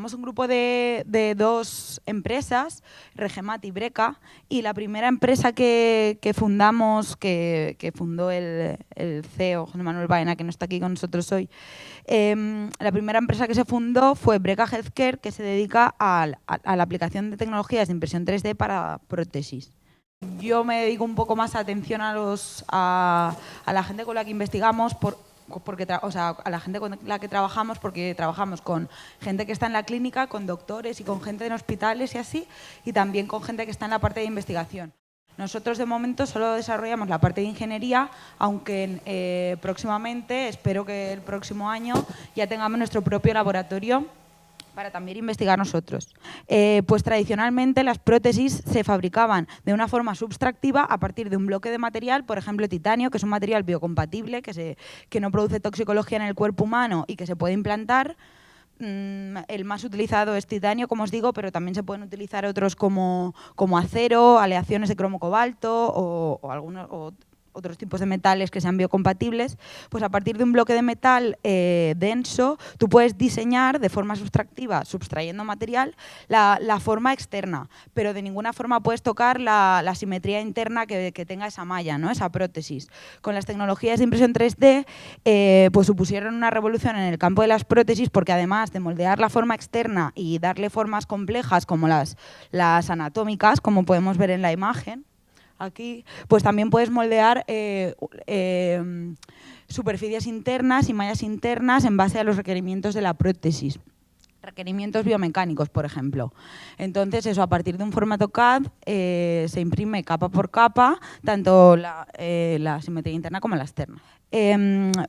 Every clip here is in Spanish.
somos un grupo de dos empresas, Regemat y Breca, y la primera empresa que fundamos, que fundó el CEO, José Manuel Baena, que no está aquí con nosotros hoy, la primera empresa que se fundó fue Breca Healthcare, que se dedica a la aplicación de tecnologías de impresión 3D para prótesis. Yo me dedico un poco más atención a la gente con la que investigamos, a la gente con la que trabajamos, porque trabajamos con gente que está en la clínica, con doctores y con gente en hospitales y así, y también con gente que está en la parte de investigación. Nosotros de momento solo desarrollamos la parte de ingeniería, aunque próximamente, espero que el próximo año, ya tengamos nuestro propio laboratorio para también investigar nosotros. Pues tradicionalmente las prótesis se fabricaban de una forma subtractiva a partir de un bloque de material, por ejemplo titanio, que es un material biocompatible, que no produce toxicología en el cuerpo humano y que se puede implantar. El más utilizado es titanio, como os digo, pero también se pueden utilizar otros como acero, aleaciones de cromo cobalto o otros tipos de metales que sean biocompatibles. Pues a partir de un bloque de metal denso, tú puedes diseñar de forma subtractiva, subtrayendo material, la forma externa, pero de ninguna forma puedes tocar la simetría interna que tenga esa malla, ¿no? Esa prótesis. Con las tecnologías de impresión 3D, pues supusieron una revolución en el campo de las prótesis, porque además de moldear la forma externa y darle formas complejas como las anatómicas, como podemos ver en la imagen, aquí, pues también puedes moldear superficies internas y mallas internas en base a los requerimientos de la prótesis. Requerimientos biomecánicos, por ejemplo. Entonces, eso, a partir de un formato CAD se imprime capa por capa, tanto la simetría interna como la externa.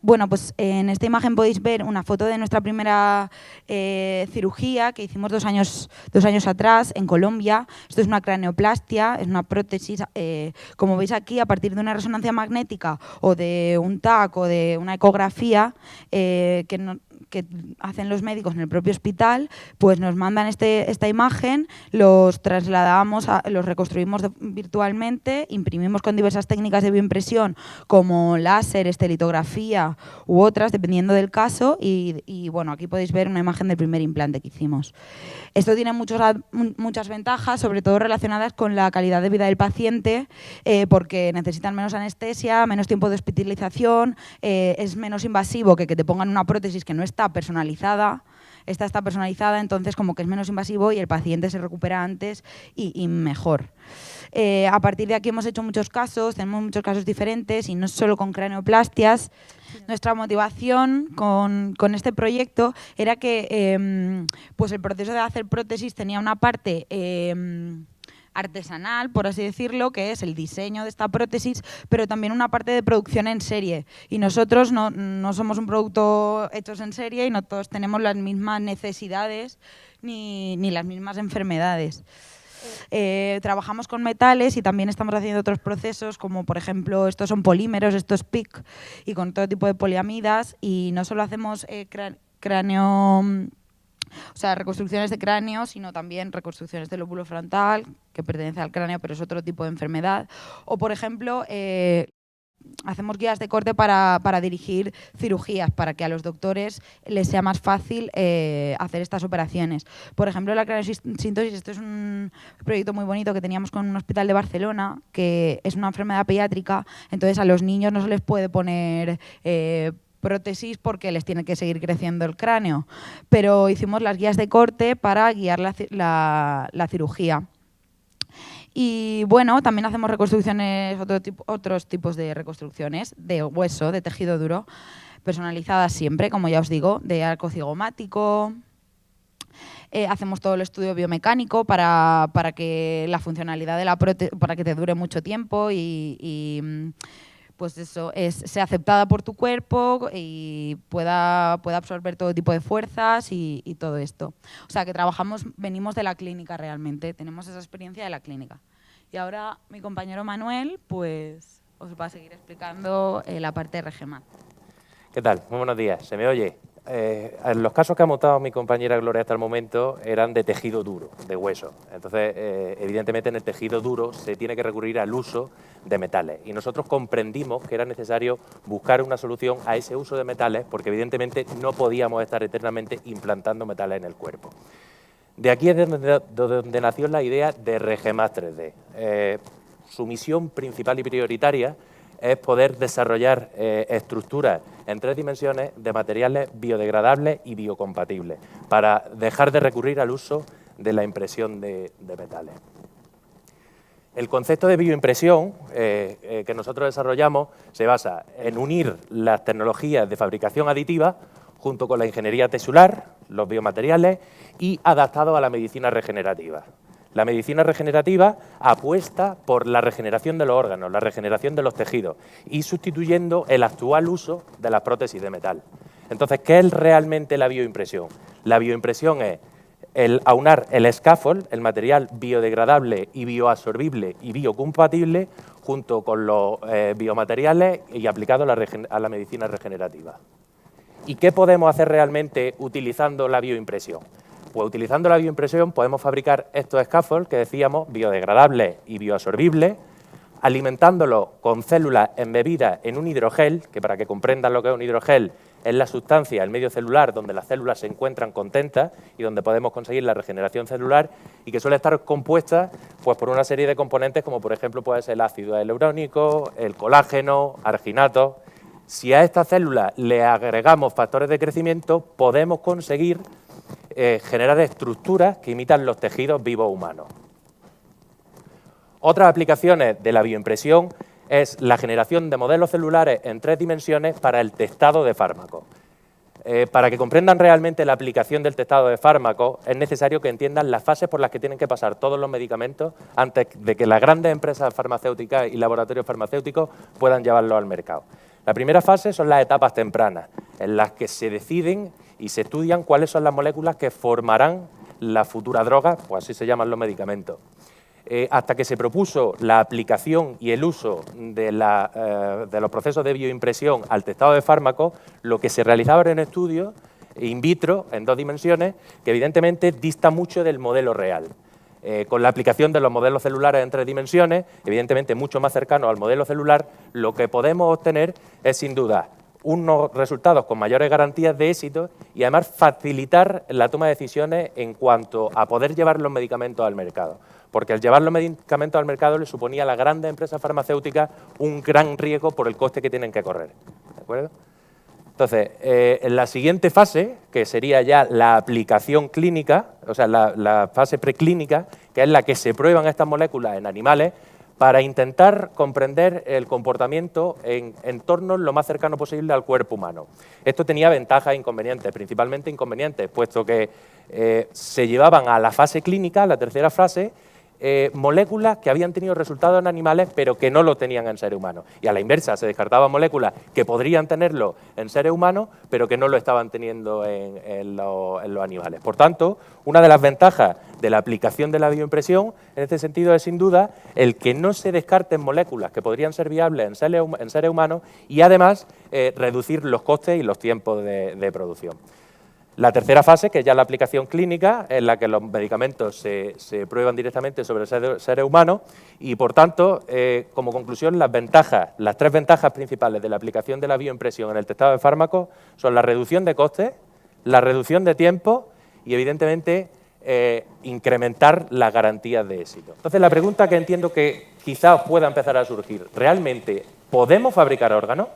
Bueno, pues en esta imagen podéis ver una foto de nuestra primera cirugía que hicimos dos años atrás en Colombia. Esto es una craneoplastia, es una prótesis, como veis aquí, a partir de una resonancia magnética o de un TAC o de una ecografía que hacen los médicos en el propio hospital, pues nos mandan esta imagen, los trasladamos, los reconstruimos virtualmente, imprimimos con diversas técnicas de bioimpresión como láser, estelitografía u otras, dependiendo del caso, y bueno, aquí podéis ver una imagen del primer implante que hicimos. Esto tiene muchas ventajas, sobre todo relacionadas con la calidad de vida del paciente, porque necesitan menos anestesia, menos tiempo de hospitalización, es menos invasivo que te pongan una prótesis que no está personalizada. Esta está personalizada, entonces como que es menos invasivo y el paciente se recupera antes y mejor. A partir de aquí hemos hecho muchos casos, tenemos muchos casos diferentes y no solo con craneoplastias. Nuestra motivación con este proyecto era que pues el proceso de hacer prótesis tenía una parte artesanal, por así decirlo, que es el diseño de esta prótesis, pero también una parte de producción en serie. Y nosotros no somos un producto hechos en serie y no todos tenemos las mismas necesidades ni las mismas enfermedades. Trabajamos con metales y también estamos haciendo otros procesos, como por ejemplo estos son polímeros, esto es PIC, y con todo tipo de poliamidas, y no solo hacemos reconstrucciones de cráneo, sino también reconstrucciones del lóbulo frontal, que pertenece al cráneo, pero es otro tipo de enfermedad. O, por ejemplo, hacemos guías de corte para dirigir cirugías, para que a los doctores les sea más fácil hacer estas operaciones. Por ejemplo, la craniosintosis, esto es un proyecto muy bonito que teníamos con un hospital de Barcelona, que es una enfermedad pediátrica, entonces a los niños no se les puede poner prótesis porque les tiene que seguir creciendo el cráneo, pero hicimos las guías de corte para guiar la cirugía. Y bueno, también hacemos reconstrucciones, otros tipos de reconstrucciones de hueso, de tejido duro, personalizadas siempre, como ya os digo, de arco cigomático. Hacemos todo el estudio biomecánico para que la funcionalidad de la prótesis, para que te dure mucho tiempo y pues eso, sea aceptada por tu cuerpo y pueda absorber todo tipo de fuerzas y todo esto. O sea, que venimos de la clínica realmente, tenemos esa experiencia de la clínica. Y ahora mi compañero Manuel pues os va a seguir explicando la parte de Regemat. ¿Qué tal? Muy buenos días. ¿Se me oye? Los casos que ha montado mi compañera Gloria hasta el momento eran de tejido duro, de hueso. Entonces, evidentemente, en el tejido duro se tiene que recurrir al uso de metales. Y nosotros comprendimos que era necesario buscar una solución a ese uso de metales porque, evidentemente, no podíamos estar eternamente implantando metales en el cuerpo. De aquí es donde nació la idea de RegMat 3D. Su misión principal y prioritaria es poder desarrollar estructuras en 3 dimensiones de materiales biodegradables y biocompatibles, para dejar de recurrir al uso de la impresión de metales. El concepto de bioimpresión que nosotros desarrollamos se basa en unir las tecnologías de fabricación aditiva junto con la ingeniería textular, los biomateriales y adaptado a la medicina regenerativa. La medicina regenerativa apuesta por la regeneración de los órganos, la regeneración de los tejidos y sustituyendo el actual uso de las prótesis de metal. Entonces, ¿qué es realmente la bioimpresión? La bioimpresión es el aunar el scaffold, el material biodegradable y bioabsorbible y biocompatible, junto con los biomateriales y aplicado a la medicina regenerativa. ¿Y qué podemos hacer realmente utilizando la bioimpresión? Pues utilizando la bioimpresión podemos fabricar estos scaffolds que decíamos, biodegradables y bioabsorbibles, alimentándolos con células embebidas en un hidrogel, que para que comprendan lo que es un hidrogel, es la sustancia, el medio celular, donde las células se encuentran contentas y donde podemos conseguir la regeneración celular, y que suele estar compuesta pues, por una serie de componentes, como por ejemplo puede ser el ácido hialurónico, el colágeno, arginatos. Si a estas células le agregamos factores de crecimiento, podemos conseguir generar estructuras que imitan los tejidos vivos humanos. Otras aplicaciones de la bioimpresión es la generación de modelos celulares en 3 dimensiones para el testado de fármacos. Para que comprendan realmente la aplicación del testado de fármacos, es necesario que entiendan las fases por las que tienen que pasar todos los medicamentos antes de que las grandes empresas farmacéuticas y laboratorios farmacéuticos puedan llevarlos al mercado. La primera fase son las etapas tempranas, en las que se deciden y se estudian cuáles son las moléculas que formarán la futura droga, pues así se llaman los medicamentos. Hasta que se propuso la aplicación y el uso de los procesos de bioimpresión al testado de fármacos, lo que se realizaba era un estudio in vitro, en 2 dimensiones, que evidentemente dista mucho del modelo real. Con la aplicación de los modelos celulares en 3 dimensiones, evidentemente mucho más cercano al modelo celular, lo que podemos obtener es sin duda unos resultados con mayores garantías de éxito y además facilitar la toma de decisiones en cuanto a poder llevar los medicamentos al mercado. Porque al llevar los medicamentos al mercado le suponía a las grandes empresas farmacéuticas un gran riesgo por el coste que tienen que correr. ¿De acuerdo? Entonces, en la siguiente fase, que sería ya la aplicación clínica, o sea, la fase preclínica, que es la que se prueban estas moléculas en animales, para intentar comprender el comportamiento en entornos lo más cercano posible al cuerpo humano. Esto tenía ventajas e inconvenientes, principalmente inconvenientes, puesto que se llevaban a la fase clínica, la tercera fase, moléculas que habían tenido resultados en animales pero que no lo tenían en seres humanos. Y a la inversa, se descartaban moléculas que podrían tenerlo en seres humanos pero que no lo estaban teniendo en los animales. Por tanto, una de las ventajas de la aplicación de la bioimpresión en este sentido es sin duda el que no se descarten moléculas que podrían ser viables en seres humanos y además reducir los costes y los tiempos de producción. La tercera fase, que es ya la aplicación clínica, en la que los medicamentos se prueban directamente sobre seres humanos y, por tanto, como conclusión, las 3 ventajas principales de la aplicación de la bioimpresión en el testado de fármacos son la reducción de costes, la reducción de tiempo y, evidentemente, incrementar las garantías de éxito. Entonces, la pregunta que entiendo que quizás pueda empezar a surgir, ¿realmente podemos fabricar órganos?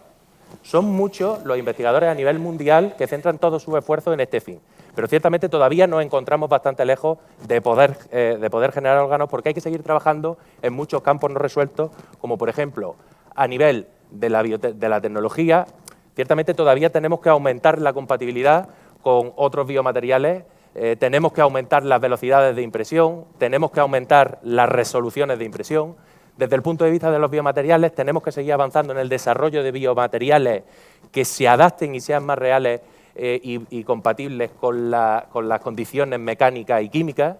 Son muchos los investigadores a nivel mundial que centran todos sus esfuerzos en este fin, pero ciertamente todavía nos encontramos bastante lejos de poder generar órganos porque hay que seguir trabajando en muchos campos no resueltos, como por ejemplo a nivel de la tecnología. Ciertamente todavía tenemos que aumentar la compatibilidad con otros biomateriales, tenemos que aumentar las velocidades de impresión, tenemos que aumentar las resoluciones de impresión. Desde el punto de vista de los biomateriales, tenemos que seguir avanzando en el desarrollo de biomateriales que se adapten y sean más reales y compatibles con las condiciones mecánicas y químicas.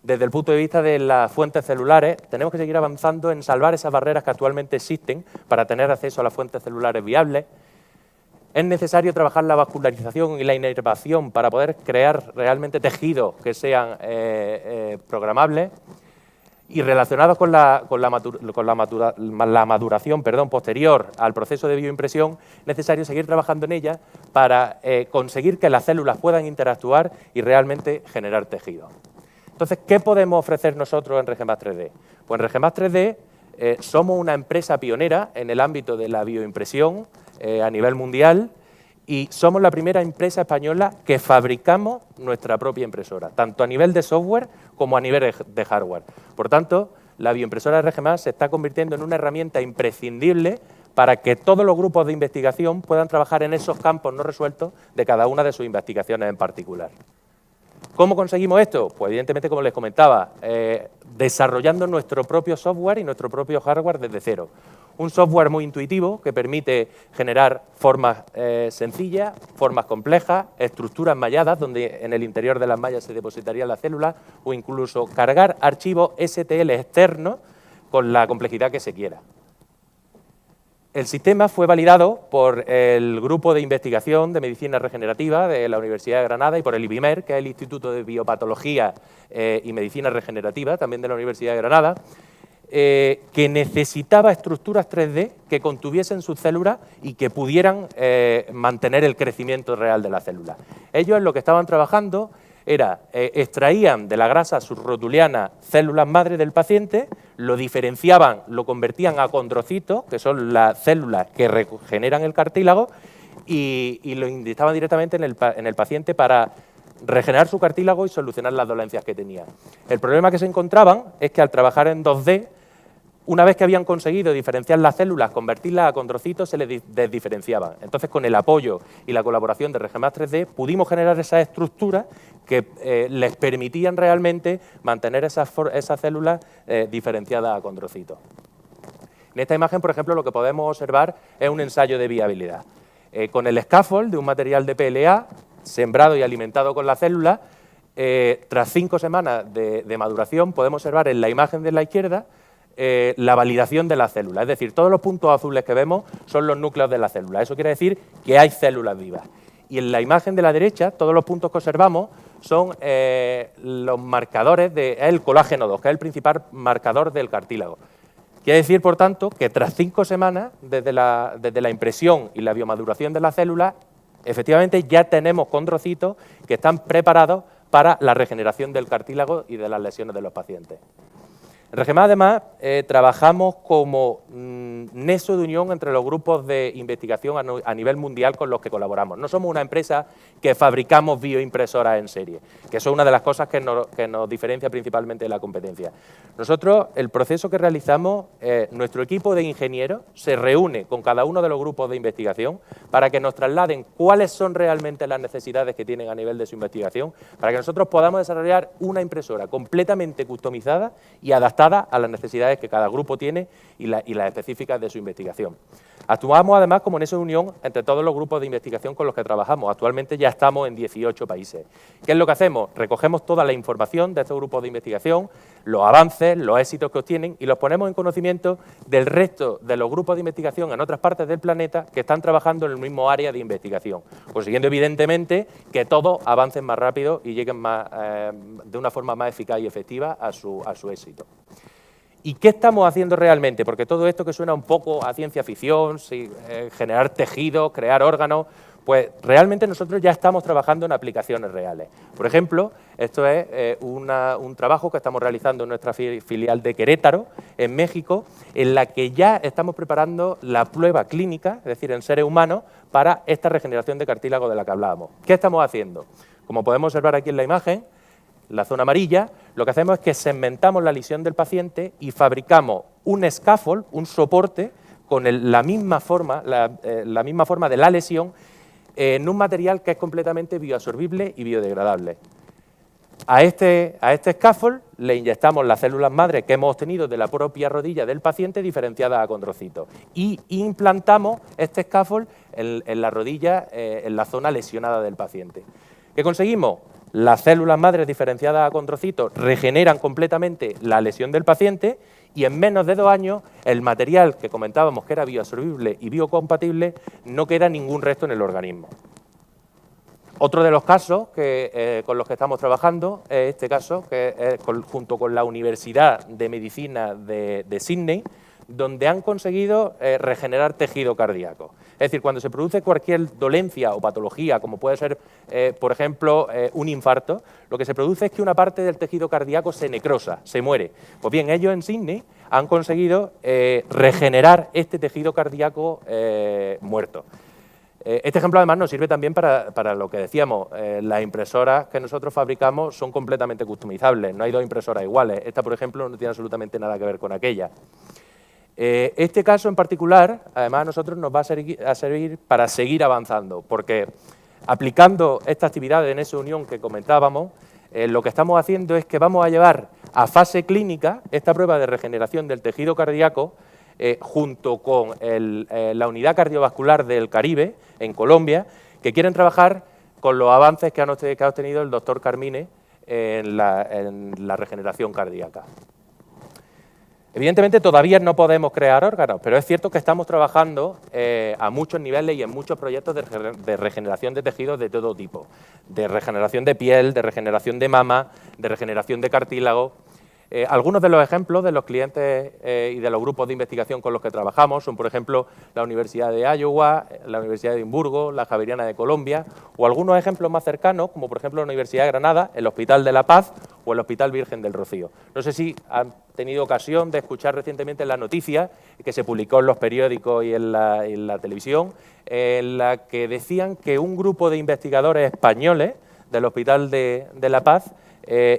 Desde el punto de vista de las fuentes celulares, tenemos que seguir avanzando en salvar esas barreras que actualmente existen para tener acceso a las fuentes celulares viables. Es necesario trabajar la vascularización y la inervación para poder crear realmente tejidos que sean programables. Y relacionados con la maduración posterior al proceso de bioimpresión, es necesario seguir trabajando en ella para conseguir que las células puedan interactuar y realmente generar tejido. Entonces, ¿qué podemos ofrecer nosotros en Regenbas 3D? Pues en Regenbas 3D somos una empresa pionera en el ámbito de la bioimpresión a nivel mundial y somos la primera empresa española que fabricamos nuestra propia impresora, tanto a nivel de software como a nivel de hardware. Por tanto, la bioimpresora de Regenbas se está convirtiendo en una herramienta imprescindible para que todos los grupos de investigación puedan trabajar en esos campos no resueltos de cada una de sus investigaciones en particular. ¿Cómo conseguimos esto? Pues evidentemente, como les comentaba, desarrollando nuestro propio software y nuestro propio hardware desde cero. Un software muy intuitivo que permite generar formas sencillas, formas complejas, estructuras malladas, donde en el interior de las mallas se depositarían las células, o incluso cargar archivos STL externos con la complejidad que se quiera. El sistema fue validado por el Grupo de Investigación de Medicina Regenerativa de la Universidad de Granada y por el IBIMER, que es el Instituto de Biopatología y Medicina Regenerativa, también de la Universidad de Granada, que necesitaba estructuras 3D que contuviesen sus células y que pudieran mantener el crecimiento real de la célula. Ellos en lo que estaban trabajando era, extraían de la grasa subrotuliana células madre del paciente, lo diferenciaban, lo convertían a condrocitos, que son las células que regeneran el cartílago, y lo inyectaban directamente en el paciente para regenerar su cartílago y solucionar las dolencias que tenía. El problema que se encontraban es que al trabajar en 2D, una vez que habían conseguido diferenciar las células, convertirlas a condrocitos, se les desdiferenciaban. Entonces, con el apoyo y la colaboración de Regenbas 3D, pudimos generar esas estructuras que les permitían realmente mantener esas células diferenciadas a condrocitos. En esta imagen, por ejemplo, lo que podemos observar es un ensayo de viabilidad. Con el scaffold de un material de PLA, sembrado y alimentado con la célula, tras 5 semanas de maduración, podemos observar en la imagen de la izquierda la validación de la célula. Es decir, todos los puntos azules que vemos son los núcleos de la célula. Eso quiere decir que hay células vivas. Y en la imagen de la derecha, todos los puntos que observamos son los marcadores del colágeno 2, que es el principal marcador del cartílago. Quiere decir, por tanto, que tras 5 semanas, desde la impresión y la biomaduración de la célula, efectivamente ya tenemos condrocitos que están preparados para la regeneración del cartílago y de las lesiones de los pacientes. En Regenbas, además, trabajamos como nexo de unión entre los grupos de investigación a nivel mundial con los que colaboramos. No somos una empresa que fabricamos bioimpresoras en serie, que eso es una de las cosas que nos diferencia principalmente de la competencia. Nosotros, el proceso que realizamos, nuestro equipo de ingenieros se reúne con cada uno de los grupos de investigación para que nos trasladen cuáles son realmente las necesidades que tienen a nivel de su investigación, para que nosotros podamos desarrollar una impresora completamente customizada y adaptada a las necesidades que cada grupo tiene y las específicas de su investigación. Actuamos además como nexo de unión entre todos los grupos de investigación con los que trabajamos. Actualmente ya estamos en 18 países. ¿Qué es lo que hacemos? Recogemos toda la información de estos grupos de investigación, los avances, los éxitos que obtienen y los ponemos en conocimiento del resto de los grupos de investigación en otras partes del planeta que están trabajando en el mismo área de investigación, consiguiendo evidentemente que todos avancen más rápido y lleguen de una forma más eficaz y efectiva a su éxito. ¿Y qué estamos haciendo realmente? Porque todo esto que suena un poco a ciencia ficción, generar tejidos, crear órganos, pues realmente nosotros ya estamos trabajando en aplicaciones reales. Por ejemplo, esto es un trabajo que estamos realizando en nuestra filial de Querétaro, en México, en la que ya estamos preparando la prueba clínica, es decir, en seres humanos, para esta regeneración de cartílago de la que hablábamos. ¿Qué estamos haciendo? Como podemos observar aquí en la imagen, la zona amarilla, lo que hacemos es que segmentamos la lesión del paciente y fabricamos un scaffold, un soporte, con la misma forma de la lesión, en un material que es completamente bioabsorbible y biodegradable. A este scaffold le inyectamos las células madre que hemos obtenido de la propia rodilla del paciente diferenciadas a condrocitos y implantamos este scaffold en la rodilla, en la zona lesionada del paciente. ¿Qué conseguimos? Las células madres diferenciadas a condrocitos regeneran completamente la lesión del paciente y en menos de 2 años el material que comentábamos que era bioabsorbible y biocompatible no queda ningún resto en el organismo. Otro de los casos con los que estamos trabajando es este caso, que es junto con la Universidad de Medicina de Sydney, donde han conseguido regenerar tejido cardíaco. Es decir, cuando se produce cualquier dolencia o patología, como puede ser, por ejemplo, un infarto, lo que se produce es que una parte del tejido cardíaco se necrosa, se muere. Pues bien, ellos en Sydney han conseguido regenerar este tejido cardíaco muerto. Este ejemplo además nos sirve también para lo que decíamos, las impresoras que nosotros fabricamos son completamente customizables, no hay dos impresoras iguales. Esta, por ejemplo, no tiene absolutamente nada que ver con aquella. Este caso en particular, además, a nosotros nos va a servir para seguir avanzando, porque aplicando esta actividad en esa unión que comentábamos, lo que estamos haciendo es que vamos a llevar a fase clínica esta prueba de regeneración del tejido cardíaco junto con la Unidad Cardiovascular del Caribe, en Colombia, que quieren trabajar con los avances que ha obtenido el doctor Carmine en la regeneración cardíaca. Evidentemente todavía no podemos crear órganos, pero es cierto que estamos trabajando a muchos niveles y en muchos proyectos de regeneración de tejidos de todo tipo, de regeneración de piel, de regeneración de mama, de regeneración de cartílago. Algunos de los ejemplos de los clientes y de los grupos de investigación con los que trabajamos son, por ejemplo, la Universidad de Iowa, la Universidad de Edimburgo, la Javeriana de Colombia, o algunos ejemplos más cercanos, como por ejemplo la Universidad de Granada, el Hospital de la Paz o el Hospital Virgen del Rocío. No sé si han tenido ocasión de escuchar recientemente la noticia que se publicó en los periódicos y en la televisión, en la que decían que un grupo de investigadores españoles del Hospital de la Paz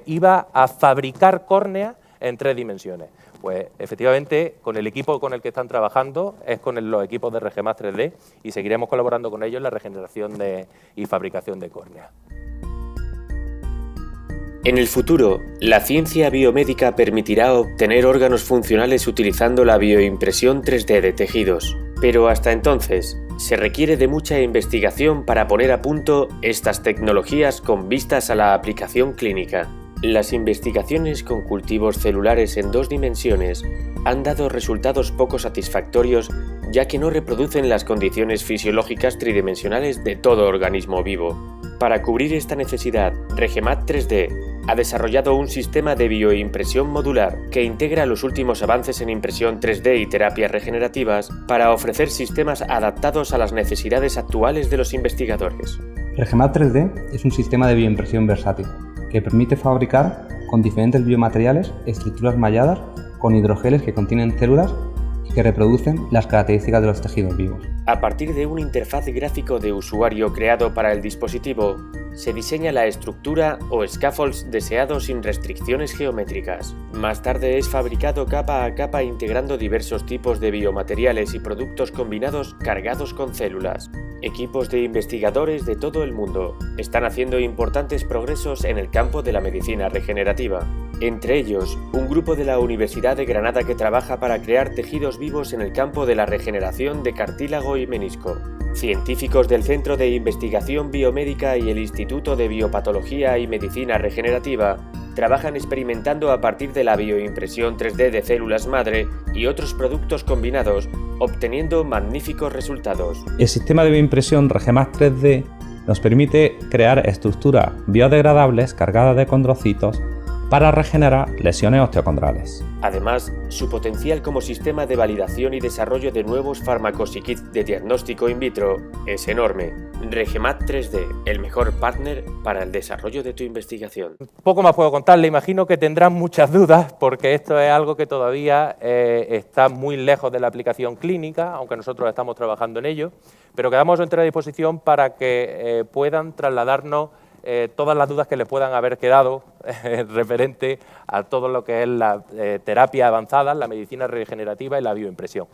iba a fabricar córneas en 3 dimensiones. Pues efectivamente, con el equipo con el que están trabajando es con los equipos de RGMAT 3D y seguiremos colaborando con ellos en la regeneración y fabricación de córneas. En el futuro, la ciencia biomédica permitirá obtener órganos funcionales utilizando la bioimpresión 3D de tejidos. Pero hasta entonces, se requiere de mucha investigación para poner a punto estas tecnologías con vistas a la aplicación clínica. Las investigaciones con cultivos celulares en 2 dimensiones han dado resultados poco satisfactorios, ya que no reproducen las condiciones fisiológicas tridimensionales de todo organismo vivo. Para cubrir esta necesidad, RGMAT 3D ha desarrollado un sistema de bioimpresión modular que integra los últimos avances en impresión 3D y terapias regenerativas para ofrecer sistemas adaptados a las necesidades actuales de los investigadores. RGMAT 3D es un sistema de bioimpresión versátil que permite fabricar con diferentes biomateriales estructuras malladas con hidrogeles que contienen células y que reproducen las características de los tejidos vivos. A partir de una interfaz gráfico de usuario creado para el dispositivo, se diseña la estructura o scaffolds deseados sin restricciones geométricas. Más tarde es fabricado capa a capa integrando diversos tipos de biomateriales y productos combinados cargados con células. Equipos de investigadores de todo el mundo están haciendo importantes progresos en el campo de la medicina regenerativa. Entre ellos, un grupo de la Universidad de Granada que trabaja para crear tejidos vivos en el campo de la regeneración de cartílago y menisco. Científicos del Centro de Investigación Biomédica y el Instituto de Biopatología y Medicina Regenerativa trabajan experimentando a partir de la bioimpresión 3D de células madre y otros productos combinados, obteniendo magníficos resultados. El sistema de bioimpresión RGMAT 3D nos permite crear estructuras biodegradables cargadas de condrocitos para regenerar lesiones osteocondrales. Además, su potencial como sistema de validación y desarrollo de nuevos fármacos y kits de diagnóstico in vitro es enorme. RGMAT 3D, el mejor partner para el desarrollo de tu investigación. Poco más puedo contarle, imagino que tendrán muchas dudas porque esto es algo que todavía está muy lejos de la aplicación clínica, aunque nosotros estamos trabajando en ello, pero quedamos a entera disposición para que puedan trasladarnos todas las dudas que les puedan haber quedado referente a todo lo que es la terapia avanzada, la medicina regenerativa y la bioimpresión.